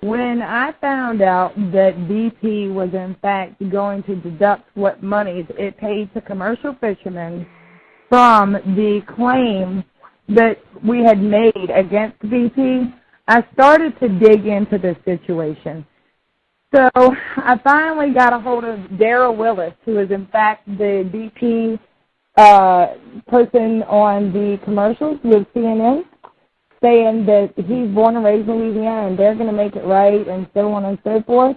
When I found out that BP was in fact going to deduct what monies it paid to commercial fishermen from the claim that we had made against BP, I started to dig into this situation. So I finally got a hold of Darrell Willis, who is in fact the BP person on the commercials with CNN, saying that he's born and raised in Louisiana and they're going to make it right and so on and so forth.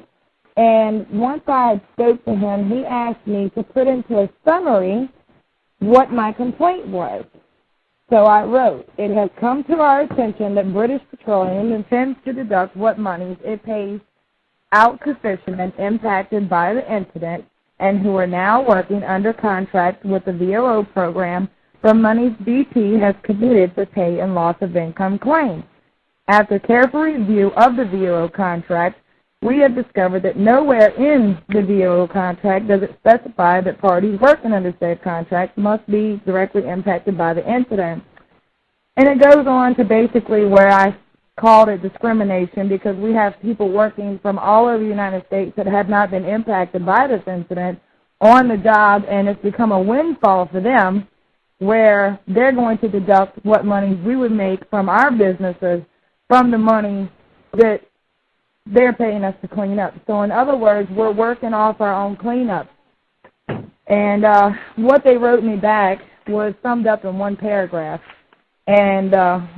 And once I had spoke to him, he asked me to put into a summary what my complaint was. So I wrote, "It has come to our attention that British Petroleum intends to deduct what monies it pays out to fishermen impacted by the incident and who are now working under contract with the VOO program from monies BP has committed for pay and loss of income claims. After careful review of the VOO contract, we have discovered that nowhere in the VOO contract does it specify that parties working under said contract must be directly impacted by the incident." And it goes on to basically where I called it discrimination, because we have people working from all over the United States that have not been impacted by this incident on the job, and it's become a windfall for them where they're going to deduct what money we would make from our businesses from the money that they're paying us to clean up. So in other words, we're working off our own cleanup. And what they wrote me back was summed up in one paragraph. And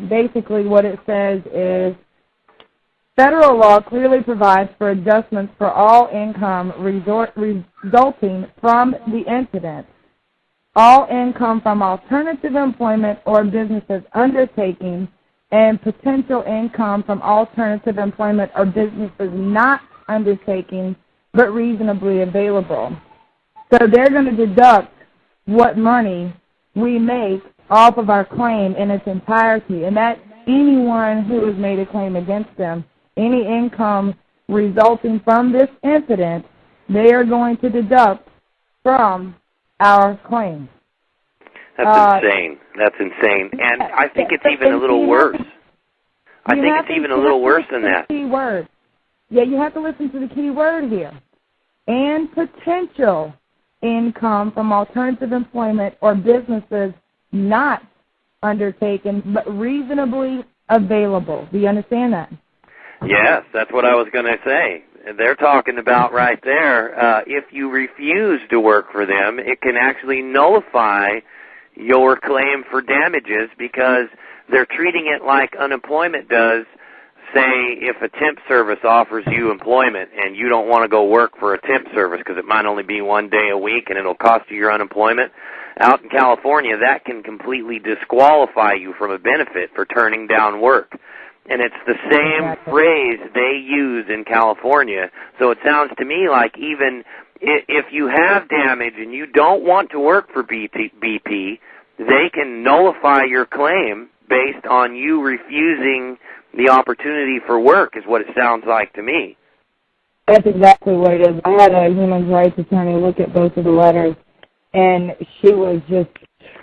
basically what it says is, federal law clearly provides for adjustments for all income resulting from the incident. All income from alternative employment or businesses undertaking and potential income from alternative employment or businesses not undertaking but reasonably available. So they're going to deduct what money we make off of our claim in its entirety, and that anyone who has made a claim against them, any income resulting from this incident, they are going to deduct from our claim. That's insane. That's insane. And I think it's even a little worse. I think it's even a little worse than that. Key word. Yeah, you have to listen to the key word here. And potential income from alternative employment or businesses not undertaken but reasonably available. Do you understand that? Yes, that's what I was going to say. They're talking about right there, if you refuse to work for them, it can actually nullify your claim for damages, because they're treating it like unemployment does. Say if a temp service offers you employment and you don't want to go work for a temp service because it might only be one day a week and it'll cost you your unemployment, out in California that can completely disqualify you from a benefit for turning down work. And it's the same phrase they use in California. So it sounds to me like even if you have damage and you don't want to work for BP, they can nullify your claim based on you refusing the opportunity for work, is what it sounds like to me. That's exactly what it is. I had a human rights attorney look at both of the letters, and she was just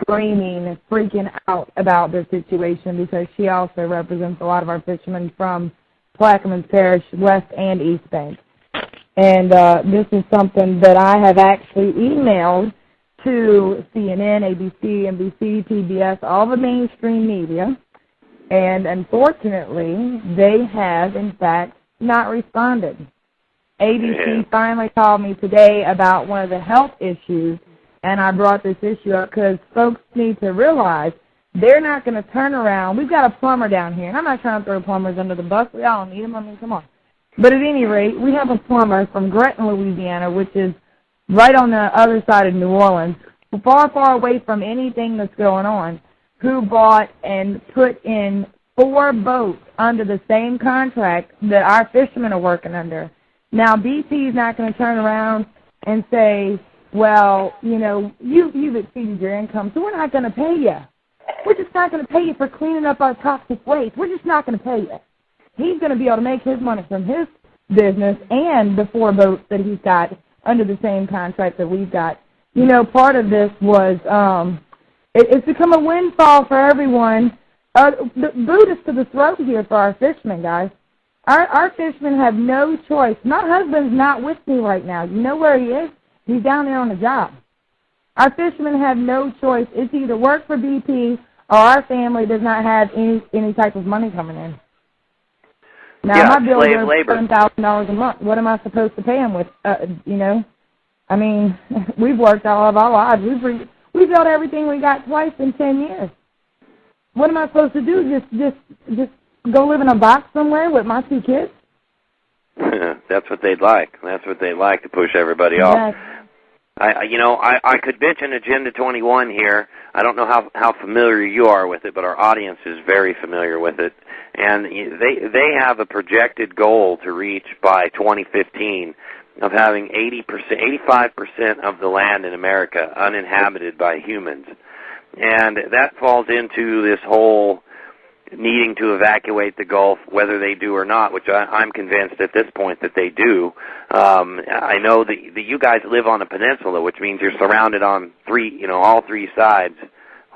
screaming and freaking out about the situation, because she also represents a lot of our fishermen from Plaquemines Parish, West and East Bank. And this is something that I have actually emailed to CNN, ABC, NBC, PBS, all the mainstream media, and unfortunately, they have, in fact, not responded. ABC finally called me today about one of the health issues, and I brought this issue up because folks need to realize they're not going to turn around. We've got a plumber down here, and I'm not trying to throw plumbers under the bus. We all need them. I mean, come on. But at any rate, we have a plumber from Gretna, Louisiana, which is right on the other side of New Orleans, far, far away from anything that's going on, who bought and put in 4 boats under the same contract that our fishermen are working under. Now, BP is not going to turn around and say, well, you know, you've exceeded your income, so we're not going to pay you. We're just not going to pay you for cleaning up our toxic waste. We're just not going to pay you. He's going to be able to make his money from his business and the 4 boats that he's got under the same contract that we've got. You know, part of this was it's become a windfall for everyone. The boot is to the throat here for our fishermen, guys. Our fishermen have no choice. My husband's not with me right now. You know where he is? He's down there on the job. Our fishermen have no choice. It's either work for BP or our family does not have any type of money coming in. Now, my bill is $7,000 a month. What am I supposed to pay him with, you know? I mean, we've worked all of our lives. We've built everything we got twice in 10 years. What am I supposed to do? Just go live in a box somewhere with my 2 kids? That's what they'd like. That's what they'd like, to push everybody off. Yes. I could mention Agenda 21 here. I don't know how familiar you are with it, but our audience is very familiar with it. And they have a projected goal to reach by 2015 of having 85% of the land in America uninhabited by humans. And that falls into this whole needing to evacuate the Gulf, whether they do or not, which I'm convinced at this point that they do. I know that you guys live on a peninsula, which means you're surrounded on all 3 sides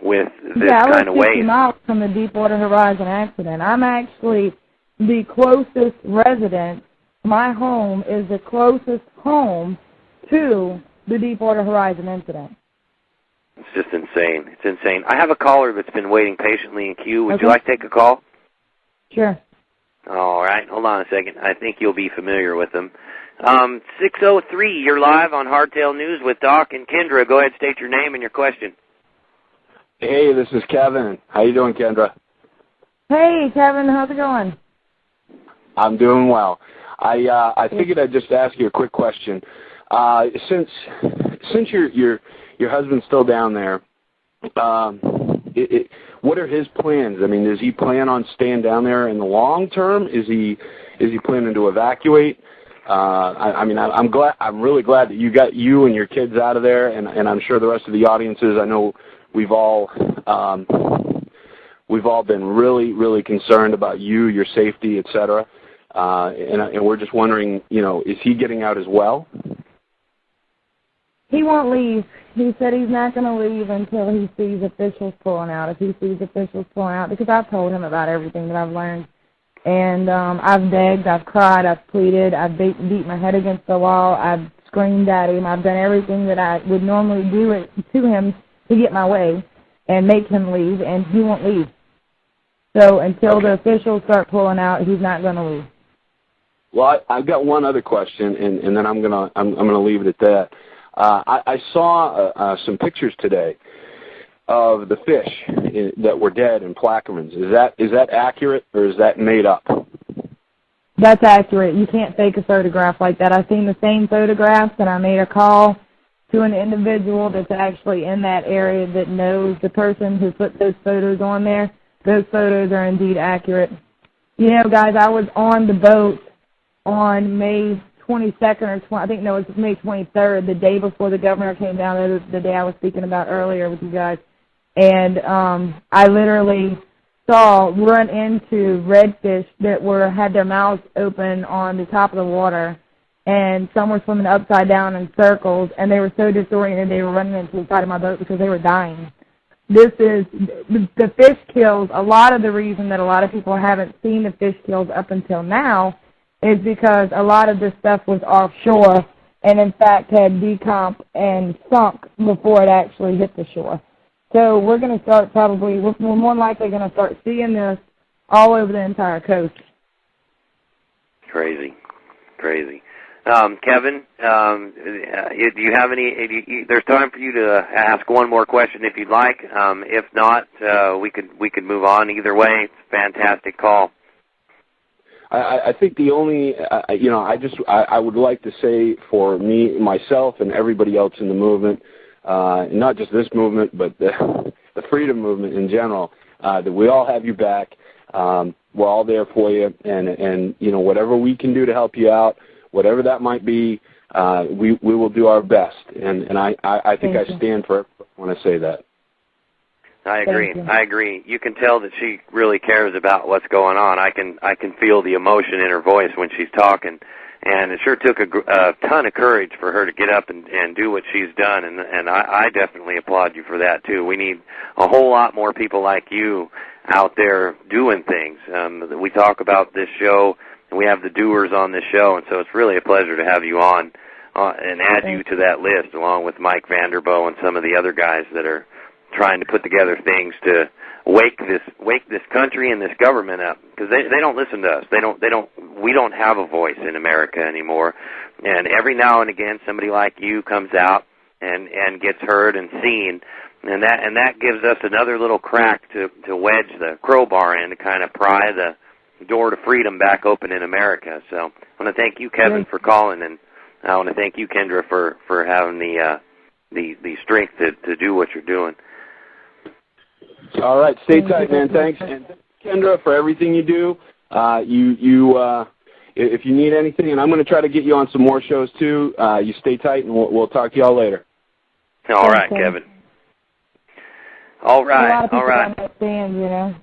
with this kind of waste. Yeah, I live 50 miles from the Deepwater Horizon accident. I'm actually the closest resident. My home is the closest home to the Deepwater Horizon incident. It's just insane. It's insane. I have a caller that's been waiting patiently in queue. Would you like to take a call? Sure. All right. Hold on a second. I think you'll be familiar with them. 603, you're live on Hardtail News with Doc and Kindra. Go ahead, state your name and your question. Hey, this is Kevin. How you doing, Kindra? Hey, Kevin. How's it going? I'm doing well. I figured I'd just ask you a quick question. Since your husband's still down there, what are his plans? I mean, does he plan on staying down there in the long term? Is he planning to evacuate? I'm really glad that you got you and your kids out of there, and I'm sure the rest of the audience is. I know we've all been really, really concerned about you, your safety, etc. And we're just wondering, is he getting out as well? He won't leave. He said he's not going to leave until he sees officials pulling out. If he sees officials pulling out, because I've told him about everything that I've learned. And I've begged, I've cried, I've pleaded, I've beat my head against the wall, I've screamed at him, I've done everything that I would normally do to him to get my way and make him leave, and he won't leave. So until the officials start pulling out, he's not going to leave. Well, I've got one other question, and then I'm gonna leave it at that. I saw some pictures today of the fish that were dead in Plaquemines. Is that accurate, or is that made up? That's accurate. You can't fake a photograph like that. I've seen the same photographs, and I made a call to an individual that's actually in that area that knows the person who put those photos on there. Those photos are indeed accurate. You know, guys, I was on the boat on May 22nd or it was May 23rd, the day before the governor came down, the day I was speaking about earlier with you guys. And I literally run into redfish that had their mouths open on the top of the water, and some were swimming upside down in circles, and they were so disoriented they were running into the side of my boat because they were dying. This is, the fish kills, a lot of the reason that a lot of people haven't seen the fish kills up until now is because a lot of this stuff was offshore and, in fact, had decomp and sunk before it actually hit the shore. So we're going to start we're more likely going to start seeing this all over the entire coast. Crazy. Kevin, do you have any, there's time for you to ask one more question if you'd like. If not, we could move on either way. It's a fantastic call. I think the only, I would like to say for me, myself, and everybody else in the movement, not just this movement, but the freedom movement in general, that we all have you back. We're all there for you, and whatever we can do to help you out, whatever that might be, we will do our best. And I think I stand for it when I say that. I agree. You can tell that she really cares about what's going on. I can feel the emotion in her voice when she's talking, and it sure took a ton of courage for her to get up and do what she's done, and I definitely applaud you for that too. We need a whole lot more people like you out there doing things. We talk about this show and we have the doers on this show, and so it's really a pleasure to have you on and add you to that list, along with Mike Vanderbo and some of the other guys that are trying to put together things to wake this country and this government up, because they don't listen to us. We don't have a voice in America anymore. And every now and again, somebody like you comes out and gets heard and seen, and that gives us another little crack to wedge the crowbar in to kind of pry the door to freedom back open in America. So I want to thank you, Kevin, for calling, and I want to thank you, Kindra, for having the strength to do what you're doing. All right, stay tight, man. Thanks, and Kindra, for everything you do. If you need anything, and I'm going to try to get you on some more shows too. You stay tight, and we'll talk to y'all later. All right, Kevin. All right, a lot of people don't understand,